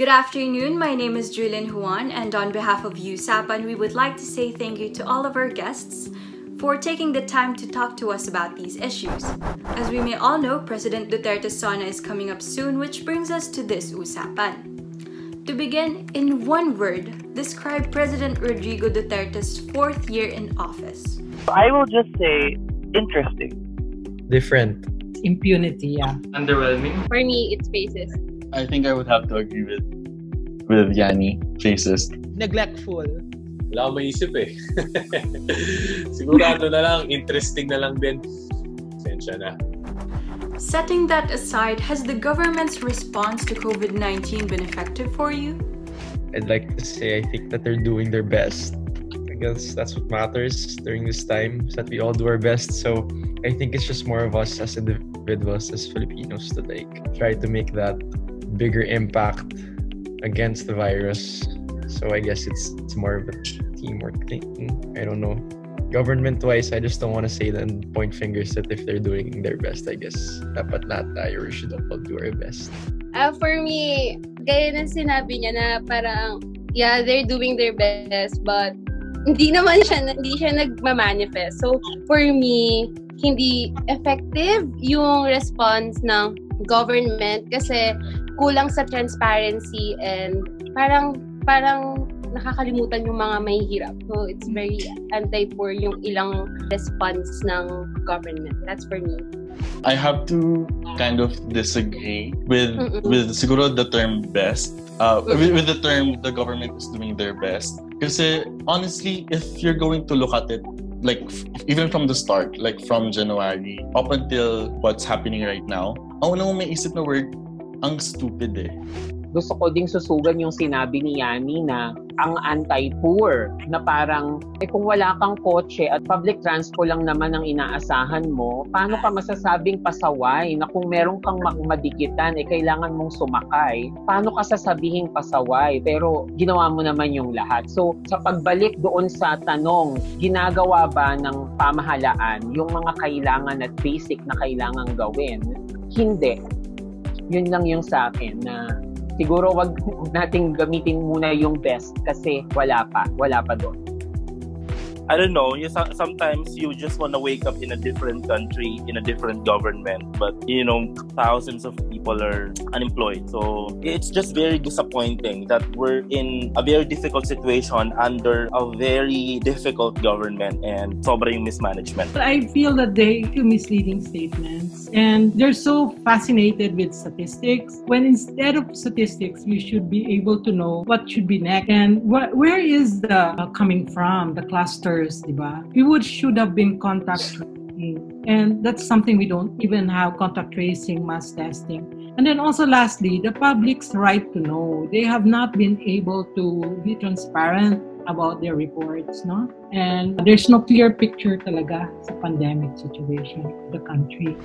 Good afternoon, my name is Julian Juan, and on behalf of USAPAN, we would like to say thank you to all of our guests for taking the time to talk to us about these issues. As we may all know, President Duterte's SONA is coming up soon, which brings us to this USAPAN. To begin, in one word, describe President Rodrigo Duterte's 4th year in office. I will just say interesting. Different. Impunity, yeah. Underwhelming. For me, it's faces. I think I would have to agree with Yanni. Faces. Neglectful. Wala akong maisip eh. Siguro ano na lang, interesting na lang din. Sensya na. Setting that aside, has the government's response to COVID-19 been effective for you? I'd like to say I think that they're doing their best. I guess that's what matters during this time, is that we all do our best. So I think it's just more of us as individuals, as Filipinos, to try to make that bigger impact against the virus. So I guess it's more of a teamwork thing. I don't know. Government-wise, I just don't want to say that and point fingers that if they're doing their best, I guess dapat lahat tayo, we should all do our best. For me, gaya ng sinabi niya na parang, yeah, they're doing their best, but hindi siya nagma-manifest. So for me, hindi effective yung response ng government kasi kulang sa transparency and parang nakakalimutan yung mga mahihirap. So it's very anti-poor yung ilang response ng government. That's for me. I have to kind of disagree with siguro the term best. With the term the government is doing their best. Kasi honestly, if you're going to look at it, like even from the start, like from January up until what's happening right now, ang unang may isip na word, ang stupid eh. Gusto ko ding susugan yung sinabi ni Yanni na ang anti-poor, na parang kung wala kang kotse at public transport lang naman ang inaasahan mo, paano ka masasabing pasaway na kung meron kang madikitan, kailangan mong sumakay, paano ka sasabihing pasaway pero ginawa mo naman yung lahat. So sa pagbalik doon sa tanong, ginagawa ba ng pamahalaan yung mga kailangan at basic na kailangan gawin? Hindi. Yun lang yung sa akin na siguro wag nating gamitin muna yung best kasi wala pa doon. I don't know, sometimes you just want to wake up in a different country, in a different government, but thousands of people are unemployed. So it's just very disappointing that we're in a very difficult situation under a very difficult government and sobrang mismanagement. I feel that they do misleading statements and they're so fascinated with statistics when instead of statistics, we should be able to know what should be next and where is the coming from, the cluster. Diba? We should have been contact tracing, and that's something we don't even have. Contact tracing, mass testing, and then also lastly, the public's right to know. They have not been able to be transparent about their reports, no? And there's no clear picture talaga sa pandemic situation of the country.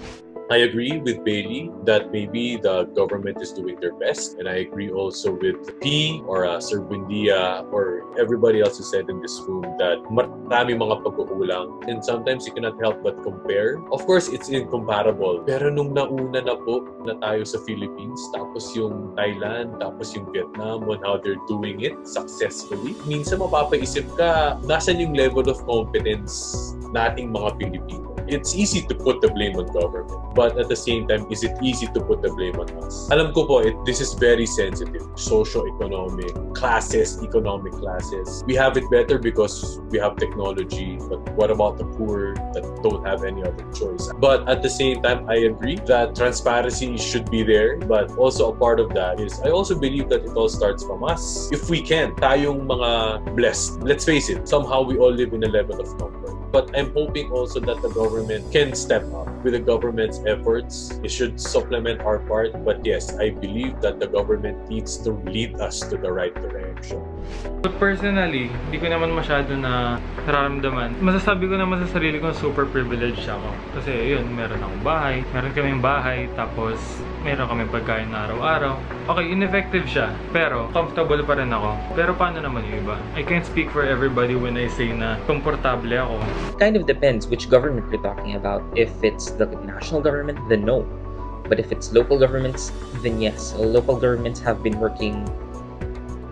I agree with Bailey that maybe the government is doing their best, and I agree also with P or Sir Buendia or everybody else who said in this room that marami mga pagkukulang and sometimes you cannot help but compare. Of course, it's incomparable. Pero nung nauna na po na tayo sa Philippines, tapos yung Thailand, tapos yung Vietnam on how they're doing it successfully, minsan mapapaisip ka, nasan yung level of competence nating mga Pilipino? It's easy to put the blame on government, but at the same time, is it easy to put the blame on us? Alam ko po, this is very sensitive. Socio-economic classes, economic classes. We have it better because we have technology, but what about the poor that don't have any other choice? But at the same time, I agree that transparency should be there, but also a part of that is, I also believe that it all starts from us. If we can, tayong mga blessed, let's face it, somehow we all live in a level of comfort. But I'm hoping also that the government can step up with the government's efforts. It should supplement our part. But yes, I believe that the government needs to lead us to the right direction. But personally, hindi ko naman masyado na nararamdaman. Masasabi ko naman sa sarili ko super privileged ako. Kasi yun, meron akong bahay, meron kaming bahay, tapos meron kaming pagkain na araw-araw. Okay, ineffective siya, pero comfortable pa rin ako. Pero paano naman yung iba? I can't speak for everybody when I say na komportable ako. Kind of depends which government we're talking about. If it's the national government, then no. But if it's local governments, then yes. Local governments have been working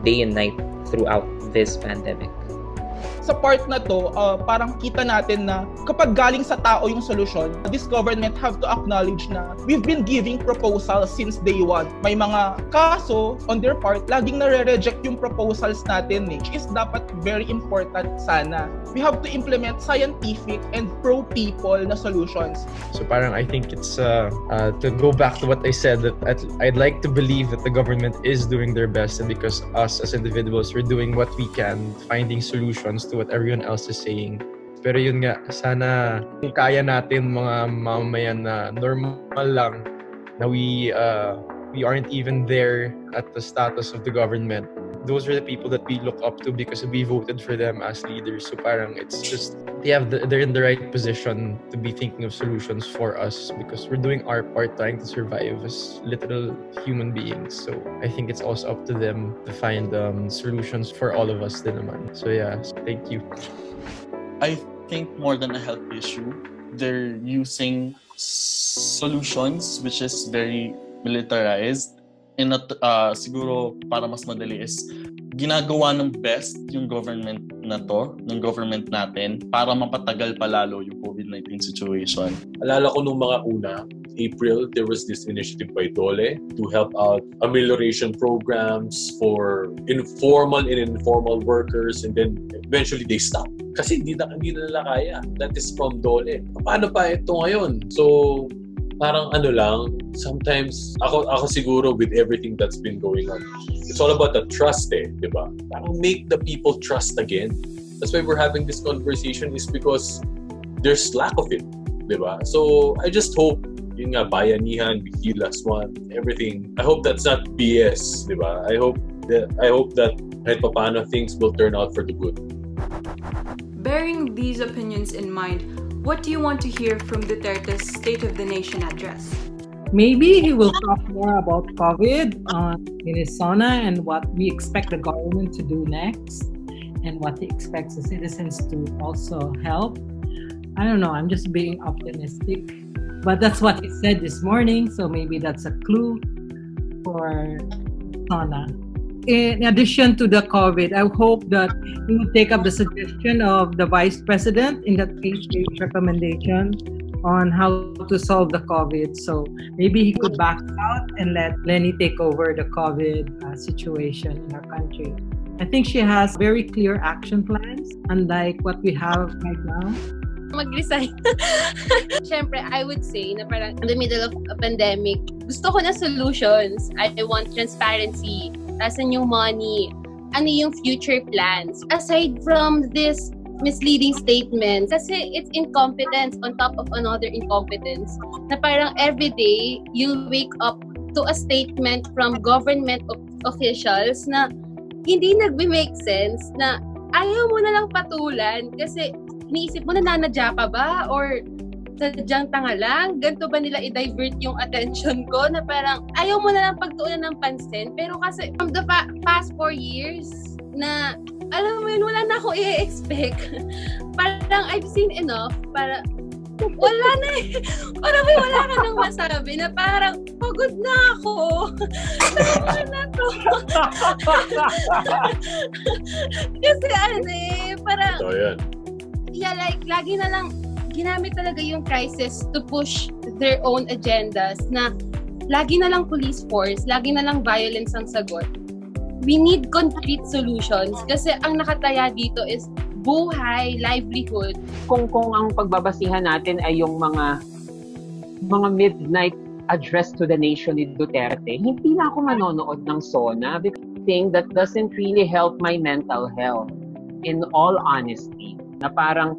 day and night throughout this pandemic. Sa part na to, parang kita natin na kapag galing sa tao yung solusyon, this government have to acknowledge na we've been giving proposals since day one. May mga kaso on their part, laging nare-reject yung proposals natin, which is dapat very important sana. We have to implement scientific and pro-people na solutions. So parang I think it's to go back to what I said, that I'd like to believe that the government is doing their best, and because us as individuals, we're doing what we can, finding solutions to what everyone else is saying. Pero yun nga, sana kung kaya natin mga mamamayan na normal lang, na we aren't even there at the status of the government. Those are the people that we look up to because we voted for them as leaders. So parang it's just, they're in the right position to be thinking of solutions for us because we're doing our part trying to survive as literal human beings. So I think it's also up to them to find solutions for all of us din naman. So yeah, thank you. I think more than a health issue, they're using solutions which is very militarized. And siguro para mas madali is ginagawa ng best yung government na to, ng government natin, para mapatagal palalo yung COVID-19 situation. Alala ko nung mga una, April, there was this initiative by DOLE to help out amelioration programs for informal and informal workers, and then eventually they stopped. Kasi hindi na nila kaya. That is from DOLE. Paano pa ito ngayon? So, parang ano lang, sometimes, ako siguro with everything that's been going on, it's all about the trust di ba? Parang make the people trust again. That's why we're having this conversation, is because there's lack of it, di ba? So, I just hope, yun nga, bayanihan, we heal as one, everything. I hope that's not BS, di ba? I hope that kahit paano things will turn out for the good. Bearing these opinions in mind, what do you want to hear from Duterte's State of the Nation address? Maybe he will talk more about COVID in his SONA and what we expect the government to do next and what he expects the citizens to also help. I don't know, I'm just being optimistic. But that's what he said this morning, so maybe that's a clue for SONA. In addition to the COVID, I hope that he will take up the suggestion of the Vice President in that 8-page recommendation on how to solve the COVID. So maybe he could back out and let Lenny take over the COVID situation in our country. I think she has very clear action plans, unlike what we have right now. Mag-resign. Siyempre, I would say na parang in the middle of a pandemic, gusto ko na solutions. I want transparency. Asan yung money? Ano yung future plans? Aside from this misleading statements, kasi it's incompetence on top of another incompetence, na parang everyday you wake up to a statement from government officials na hindi nagbe-make sense, na ayaw mo na lang patulan kasi iniisip mo na nanadya pa ba or sadyang tanga lang, ganito ba nila i-divert yung attention ko, na parang ayaw mo na lang pagtuunan ng pansin. Pero kasi from the past 4 years na alam mo yun, wala na ako i-expect. Parang I've seen enough para wala na eh. Parang wala ka nang masabi na parang pagod na ako. Tama na to. Kasi parang yeah, like lagi na lang ginamit talaga yung crisis to push their own agendas, na lagi na lang police force, lagi na lang violence ang sagot. We need concrete solutions kasi ang nakataya dito is buhay, livelihood. Kung ang pagbabasihan natin ay yung mga midnight address to the nation ni Duterte, hindi na ako manonood ng SONA because I think that doesn't really help my mental health, in all honesty. Na parang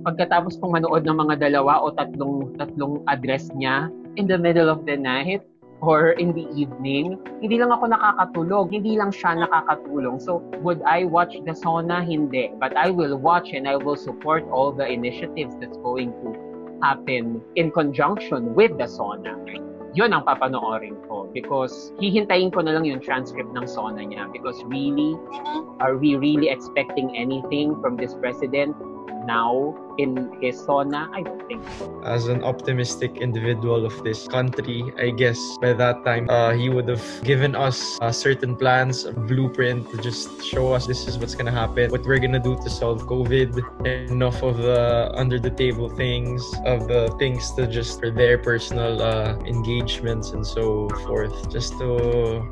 pagkatapos kong manood ng mga 2 o 3 address niya in the middle of the night or in the evening, hindi lang ako nakakatulog, hindi lang siya nakakatulong. So, would I watch the SONA? Hindi. But I will watch and I will support all the initiatives that's going to happen in conjunction with the SONA. Yun ang papanoorin ko because hihintayin ko na lang yung transcript ng SONA niya because really, are we really expecting anything from this president? now in his zona? I don't think so. As an optimistic individual of this country, I guess by that time he would have given us certain plans, a blueprint to just show us this is what's gonna happen, what we're gonna do to solve COVID. Enough of the under the table things, of the things to just for their personal engagements and so forth. Just to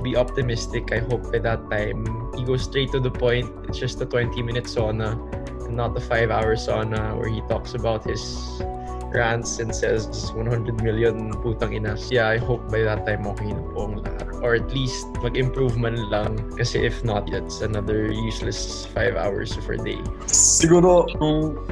be optimistic. I hope by that time he goes straight to the point. It's just a 20-minute sauna and not a 5-hour sauna where he talks about his rants and says 100 million putang ina. Yeah, I hope by that time okay na po ang lahat. Or at least mag-improve man lang. Kasi if not, that's another useless 5 hours of our day. Siguro,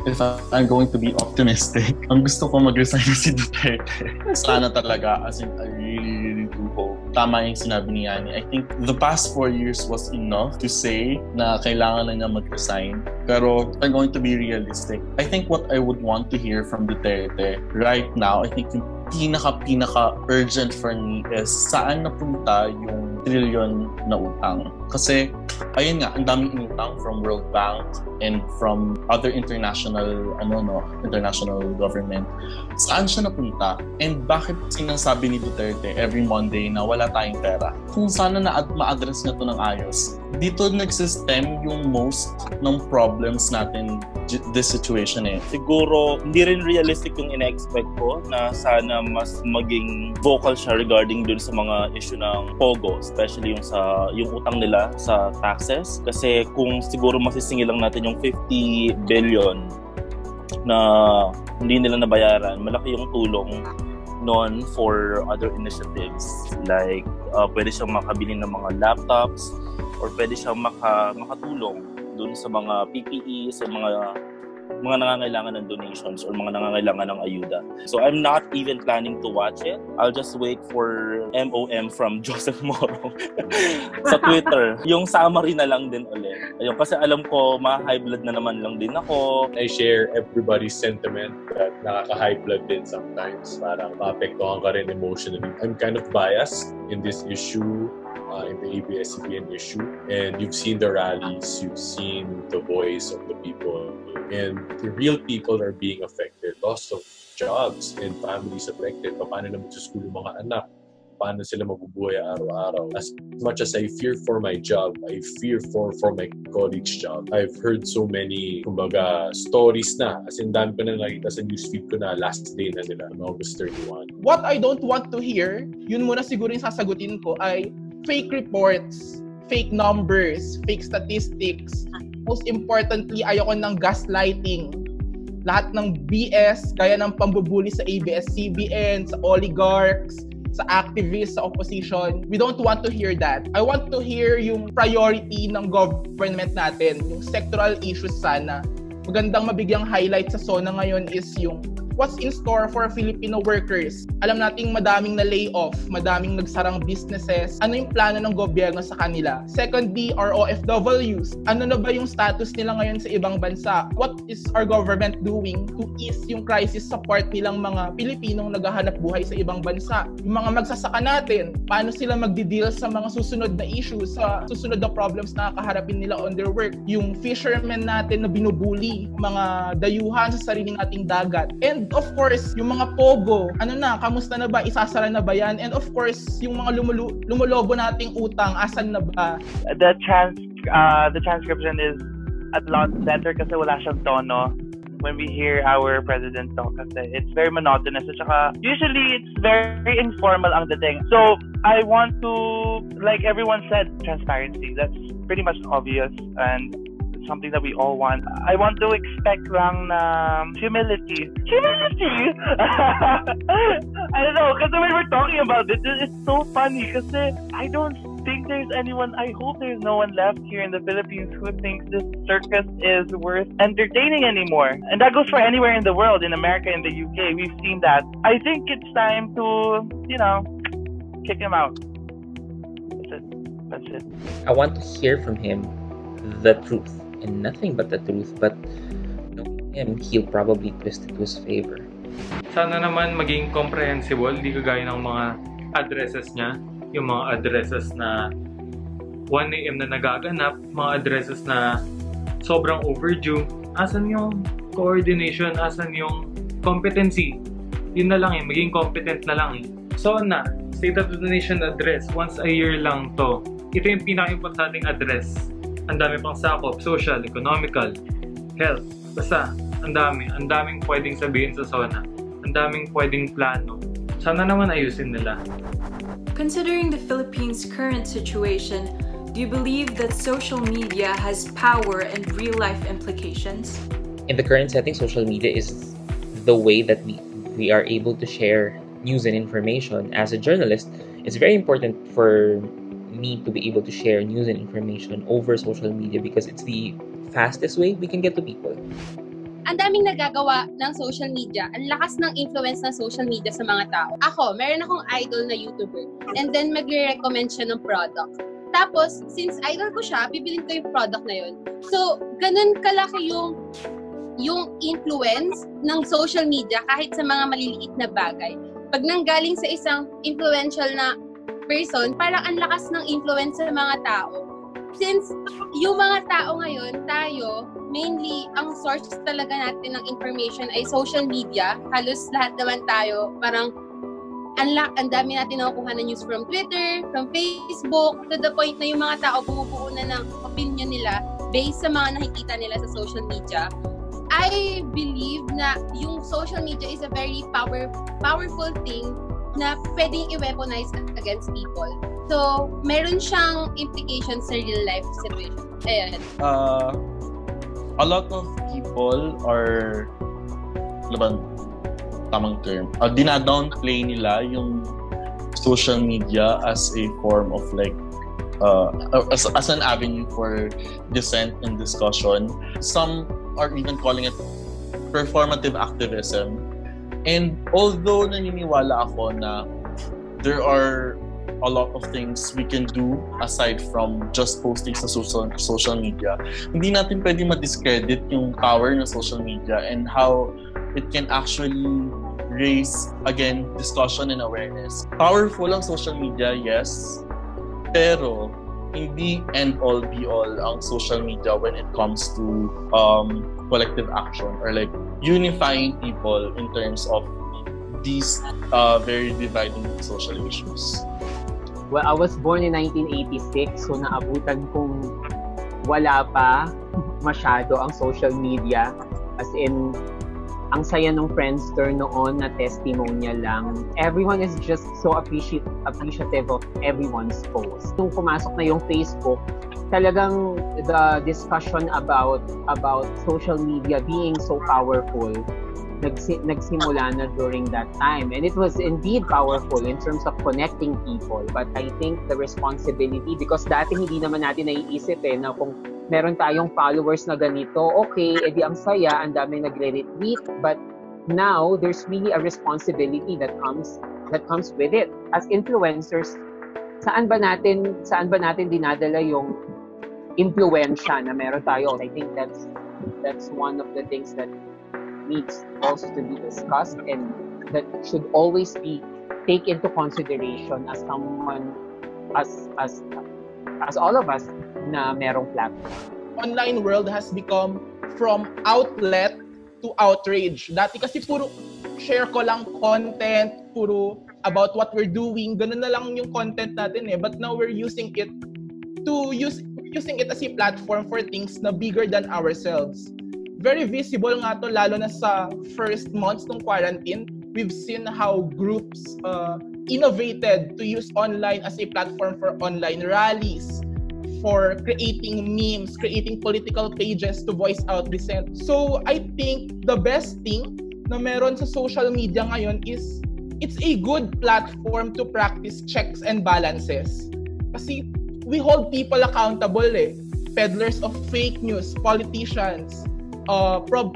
if I'm going to be optimistic, ang gusto ko mag-resign na si Duterte. Sana talaga, as in, I really do hope. Tama yung sinabi ni Yani. I think the past 4 years was enough to say na kailangan na niya mag-resign. Pero if I'm going to be realistic, I think what I would want to hear from Duterte right now, I think yung pinaka-urgent for me is saan napunta yung trillion na utang. Kasi, ayun nga, ang daming inutang from World Bank and from other international government. Saan siya napunta? And bakit sinasabi ni Duterte every Monday na wala tayong pera? Kung sana ma-address na to ng ayos. Dito nagsistem yung most ng problems natin this situation eh. Siguro, hindi rin realistic yung ina-expect ko na sana mas maging vocal siya regarding dun sa mga issue ng POGO, especially yung utang nila sa taxes. Kasi kung siguro masisingil lang natin yung 50 billion na hindi nila nabayaran, malaki yung tulong noon for other initiatives. Like, pwede siyang makabili ng mga laptops or pwede siyang makatulong dun sa mga PPE, sa mga nangangailangan ng donations or mga nangangailangan ng ayuda. So I'm not even planning to watch it. I'll just wait for MOM from Joseph Moro sa Twitter. Yung summary na lang din ulit. Ayun, kasi alam ko, ma-high blood na naman lang din ako. I share everybody's sentiment that nakaka-high blood din sometimes. Parang maapektuhan ka rin emotionally. I'm kind of biased in this issue. In the ABS-CBN issue, and you've seen the rallies, you've seen the voice of the people, and the real people are being affected. Loss of jobs and families affected. Paano na mag-school yung mga anak? Paano sila mabubuhay araw-araw? As much as I fear for my job, I fear for my colleague's job. I've heard so many, kumbaga, stories na. As in, dami ko na nakita sa newsfeed ko na last day na nila, on August 31. What I don't want to hear, yun muna siguro yung sasagutin ko, ay fake reports, fake numbers, fake statistics. Most importantly, ayoko ng gaslighting. Lahat ng BS, gaya ng pambubuli sa ABS-CBN, sa oligarchs, sa activists, sa opposition. We don't want to hear that. I want to hear yung priority ng government natin, yung sectoral issues sana. Magandang mabigyang highlight sa SONA ngayon is yung what's in store for Filipino workers. Alam nating madaming na layoff, madaming nagsarang businesses. Ano yung plano ng gobyerno sa kanila? Secondly, our OFWs. Ano na ba yung status nila ngayon sa ibang bansa? What is our government doing to ease yung crisis support nilang mga Pilipinong naghahanap buhay sa ibang bansa? Yung mga magsasaka natin, paano sila magdi-deal sa mga susunod na issues, sa susunod na problems na kakaharapin nila on their work? Yung fishermen natin na binubuli, mga dayuhan sa sarili nating dagat. And of course, yung mga POGO, kamusta na ba? Isasara na ba yan? And of course, yung mga lumulobo nating utang, asan na ba? The transcription is a lot better kasi wala siyang tono when we hear our president talk kasi it's very monotonous at saka usually it's very informal ang dating. So, I want to, like everyone said, transparency. That's pretty much obvious and something that we all want. I want to expect lang na humility. I don't know, kasi when we're talking about it, it's so funny kasi I don't think there's anyone, I hope there's no one left here in the Philippines who thinks this circus is worth entertaining anymore. And that goes for anywhere in the world, in America, in the UK, we've seen that. I think it's time to, kick him out. That's it. I want to hear from him the truth. And nothing but the truth, but knowing him, he'll probably twist it to his favor. Sana naman maging comprehensible, di kagaya ng mga addresses niya, yung mga addresses na 1 AM na nagaganap, mga addresses na sobrang overdue, Asan yung coordination? Asan yung competency? Yun na lang eh, maging competent na lang eh. SONA, State of the Nation Address, once a year lang to. Ito yung pinaka-importanting address. Ang dami pang sakop, social, economical, health. Basta, ang daming pwedeng sabihin sa SONA. Ang daming pwedeng plano. Sana naman ayusin nila. Considering the Philippines' current situation, do you believe that social media has power and real-life implications? In the current setting, social media is the way that we are able to share news and information. As a journalist, it's very important for me to be able to share news and information over social media because it's the fastest way we can get to people. Ang daming nagagawa ng social media. Ang lakas ng influence ng social media sa mga tao. Ako, meron akong idol na YouTuber. And then, magre-recommend siya ng product. Tapos, since idol ko siya, bibilin ko yung product na yun. So, ganun kalaki yung influence ng social media kahit sa mga maliliit na bagay. Pag nanggaling sa isang influential na person, parang ang lakas ng influence sa mga tao. Since yung mga tao ngayon, tayo, mainly, ang source talaga natin ng information ay social media. Halos lahat naman tayo, parang ang dami natin nakukuha na news from Twitter, from Facebook, to the point na yung mga tao bumubuo na ng opinion nila based sa mga nakikita nila sa social media. I believe na yung social media is a very powerful thing na pwedeng i-weaponize against people. So, meron siyang implications sa real life situation. Ayan. A lot of people are, ano ba tamang term, dina-downplay nila yung social media as a form of like, as an avenue for dissent and discussion. Some are even calling it performative activism. And although naniniwala ako na there are a lot of things we can do aside from just posting sa social media, hindi natin pwede ma-discredit yung power ng social media and how it can actually raise, again, discussion and awareness. Powerful ang social media, yes, pero hindi end-all, be-all ang social media when it comes to collective action or like unifying people in terms of these very dividing social issues. Well, I was born in 1986, so naabutan kong wala pa masyado ang social media. As in, ang saya ng Friendster noon na testimonial lang. Everyone is just so appreciative of everyone's post. Nung pumasok na yung Facebook, talagang the discussion about social media being so powerful nagsimula na during that time. And it was indeed powerful in terms of connecting people. But I think the responsibility, because dati hindi naman natin naiisip na kung meron tayong followers na ganito, okay, edi ang saya, ang dami nagre-retweet. But now, there's really a responsibility that comes with it. As influencers, saan ba natin dinadala yung influensya na meron tayo? I think that's one of the things that needs also to be discussed and that should always be taken into consideration as someone, as all of us na merong platform. Online world has become from outlet to outrage. Dati kasi puro share ko lang content, puro about what we're doing, ganun na lang yung content natin But now we're using it as a platform for things na bigger than ourselves. Very visible nga to, lalo na sa first months ng quarantine. We've seen how groups innovated to use online as a platform for online rallies, for creating memes, creating political pages to voice out dissent. So I think the best thing na meron sa social media ngayon is it's a good platform to practice checks and balances. Kasi we hold people accountable Peddlers of fake news, politicians,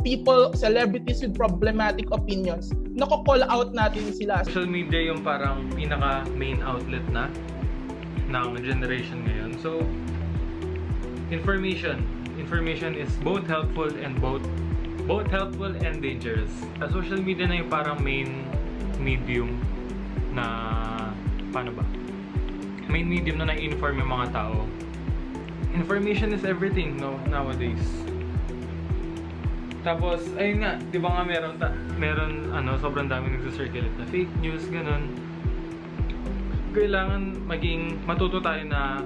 people, celebrities with problematic opinions. Nako-call out natin sila. Social media yung parang pinaka main outlet na ng generation ngayon. So, information is both helpful and dangerous. Social media na yung parang main medium na main medium na na-inform yung mga tao. Information is everything nowadays. Tapos, ayun nga, di ba nga meron sobrang daming nagsa-circulate na fake news, ganun. Kailangan matuto tayo na,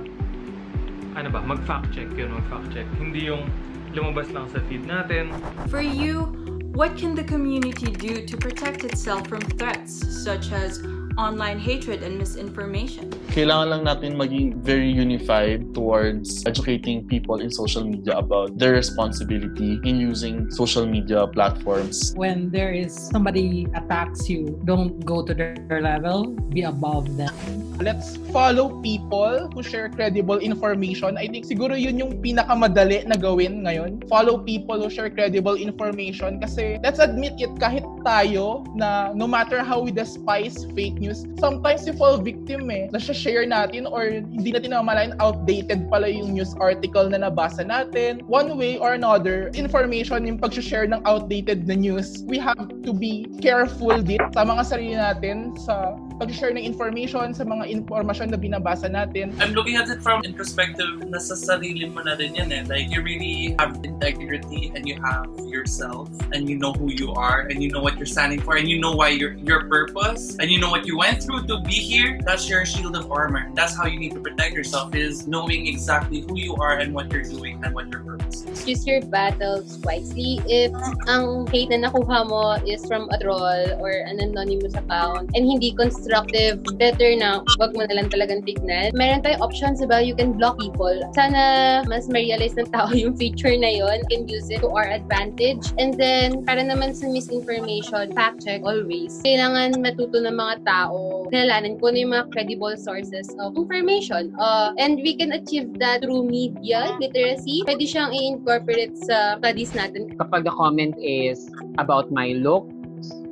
mag-fact check yun, mag-fact check. Hindi yung lumabas lang sa feed natin. For you, what can the community do to protect itself from threats such as online hatred and misinformation? Kailangan lang natin maging very unified towards educating people in social media about their responsibility in using social media platforms. When there is somebody attacks you, don't go to their level, be above them. Let's follow people who share credible information. I think siguro yun yung pinakamadali na gawin ngayon. Follow people who share credible information kasi let's admit it, kahit tayo na no matter how we despise fake news, sometimes we fall victim na-share natin or hindi natin namalayan outdated pala yung news article na nabasa natin. One way or another, information yung pag-share ng outdated na news, we have to be careful din sa mga sarili natin sa pag-share ng information, sa mga informasyon na binabasa natin. I'm looking at it from in perspective na sa sarili mo na rin yan Like you really have integrity and you have yourself and you know who you are and you know what you're standing for and you know why your purpose and you know what you went through to be here. That's your shield of armor. That's how you need to protect yourself, is knowing exactly who you are and what you're doing and what your purpose is. Choose your battles wisely. If ang hate na nakuha mo is from a troll or an anonymous account and hindi constructive, better na wag mo na lang talagang tignan. Meron tayong options, diba? You can block people. Sana mas ma-realize ng tao yung feature na yon. We can use it to our advantage. And then, para naman sa misinformation, fact check always. Kailangan matuto ng mga tao, kilalanin kung ano yung mga credible sources of information. And we can achieve that through media literacy. Pwede siyang i-incorporate sa studies natin. Kapag the comment is about my look,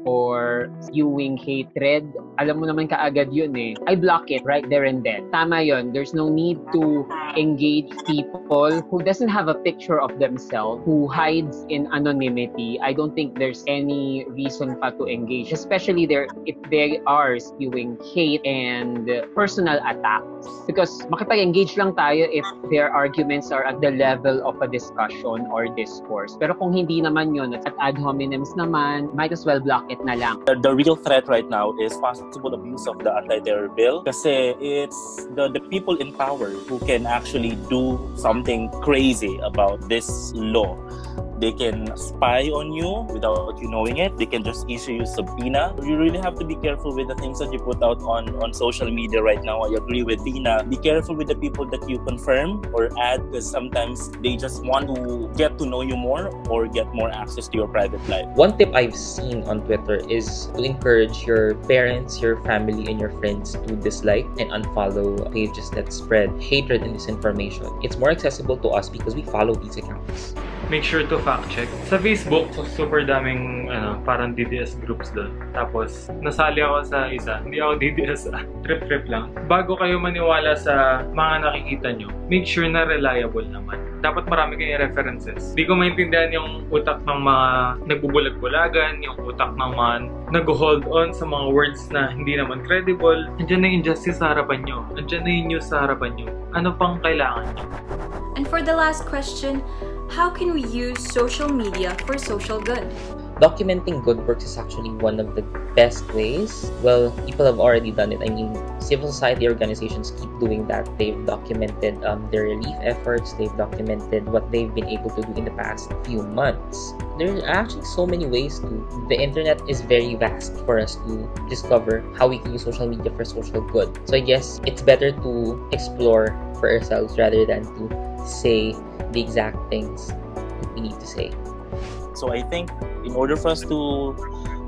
or spewing hatred, alam mo naman kaagad yun I block it right there and then. Tama yun. There's no need to engage people who doesn't have a picture of themselves, who hides in anonymity. I don't think there's any reason pa to engage, especially if they are spewing hate and personal attacks. Because makipag-engage lang tayo if their arguments are at the level of a discussion or discourse. Pero kung hindi naman yun, at ad hominems naman, might as well block it na lang. The real threat right now is possible abuse of the anti-terror bill kasi it's the people in power who can actually do something crazy about this law. They can spy on you without you knowing it. They can just issue you subpoena. You really have to be careful with the things that you put out on social media right now. I agree with Tina. Be careful with the people that you confirm or add because sometimes they just want to get to know you more or get more access to your private life. One tip I've seen on Twitter is to encourage your parents, your family, and your friends to dislike and unfollow pages that spread hatred and disinformation. It's more accessible to us because we follow these accounts. Make sure to fact check. Sa Facebook, super daming parang DDS groups doon. Tapos, nasali ako sa isa. Hindi ako DDS, trip lang. Bago kayo maniwala sa mga nakikita nyo, make sure na reliable naman. Dapat marami kayong references. Hindi ko maintindihan yung utak ng mga nagbubulag-bulagan, yung utak ng mga nag-hold on sa mga words na hindi naman credible. Andiyan na yung justice sa harapan nyo. Andiyan na yung news sa harapan nyo. Ano pang kailangan nyo? And for the last question, how can we use social media for social good? Documenting good works is actually one of the best ways. Well, people have already done it. I mean, civil society organizations keep doing that. They've documented their relief efforts. They've documented what they've been able to do in the past few months. There are actually so many ways to. The internet is very vast for us to discover how we can use social media for social good. So I guess it's better to explore for ourselves rather than to say the exact things that we need to say. So I think in order for us to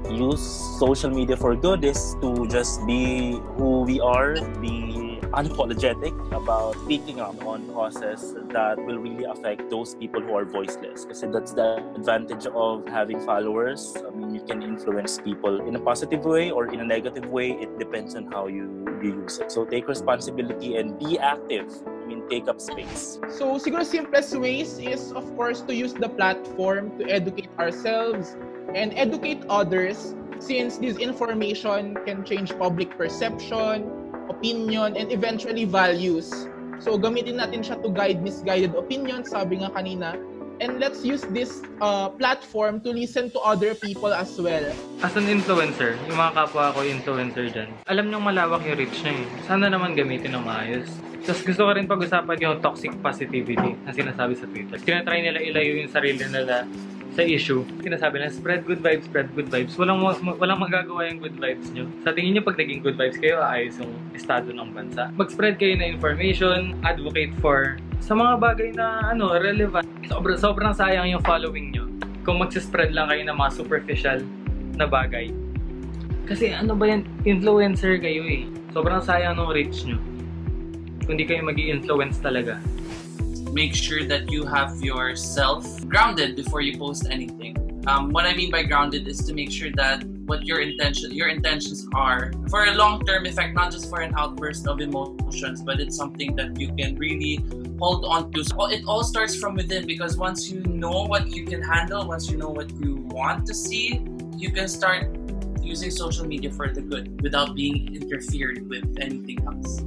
use social media for good is to just be who we are, be unapologetic about speaking up on causes that will really affect those people who are voiceless. Because that's the advantage of having followers. I mean, you can influence people in a positive way or in a negative way. It depends on how you use it. So take responsibility and be active. I mean, take up space. So siguro simplest ways is of course to use the platform to educate ourselves and educate others, since this information can change public perception, opinion, and eventually values. So gamitin natin siya to guide misguided opinions, sabi nga kanina, and let's use this platform to listen to other people as well. As an influencer, yung mga kapwa ko influencer dyan, alam niyong malawak yung reach niya eh. Sana naman gamitin ng maayos. Tapos gusto ko rin pag-usapan yung toxic positivity na sinasabi sa Twitter. Tinatry nila ilayo yung sarili nila sa issue. Sinasabi na spread good vibes, spread good vibes. Walang magagawa yung good vibes nyo. Sa tingin nyo, pag naging good vibes kayo, ayos yung estado ng bansa. Mag-spread kayo na information, advocate for sa mga bagay na relevant. Sobrang sayang yung following nyo kung magsispread lang kayo ng mga superficial na bagay. Kasi ano ba yan? Influencer kayo eh. Sobrang sayang ng reach nyo kung di kayo mag-i-influence talaga. Make sure that you have yourself grounded before you post anything. What I mean by grounded is to make sure that what your intentions are for a long-term effect, not just for an outburst of emotions, but it's something that you can really hold on to. So it all starts from within, because once you know what you can handle, once you know what you want to see, you can start using social media for the good without being interfered with anything else.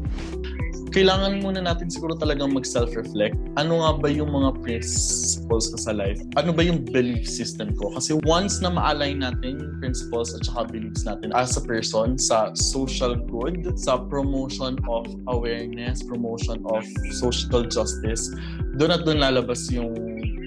Kailangan muna natin siguro talagang mag-self-reflect. Ano nga ba yung mga principles ko sa life? Ano ba yung belief system ko? Kasi once na ma-align natin yung principles at saka beliefs natin as a person sa social good, sa promotion of awareness, promotion of social justice, doon at doon lalabas yung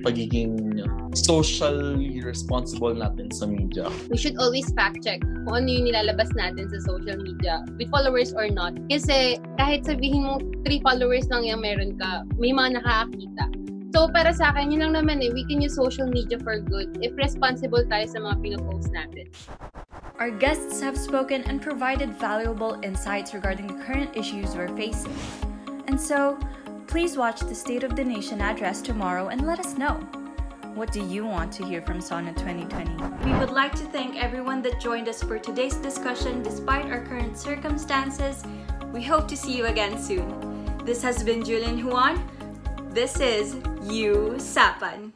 pagiging socially responsible natin sa media. We should always fact-check kung ano yung nilalabas natin sa social media, with followers or not. Kasi kahit sabihin mo 3 followers lang yung meron ka, may mga nakakakita. So para sa akin, yun lang naman we can use social media for good if responsible tayo sa mga pinopost natin. Our guests have spoken and provided valuable insights regarding the current issues we're facing. And so, please watch the State of the Nation address tomorrow and let us know. What do you want to hear from Sonnet 2020? We would like to thank everyone that joined us for today's discussion despite our current circumstances. We hope to see you again soon. This has been Julian Juan. This is You Sapan.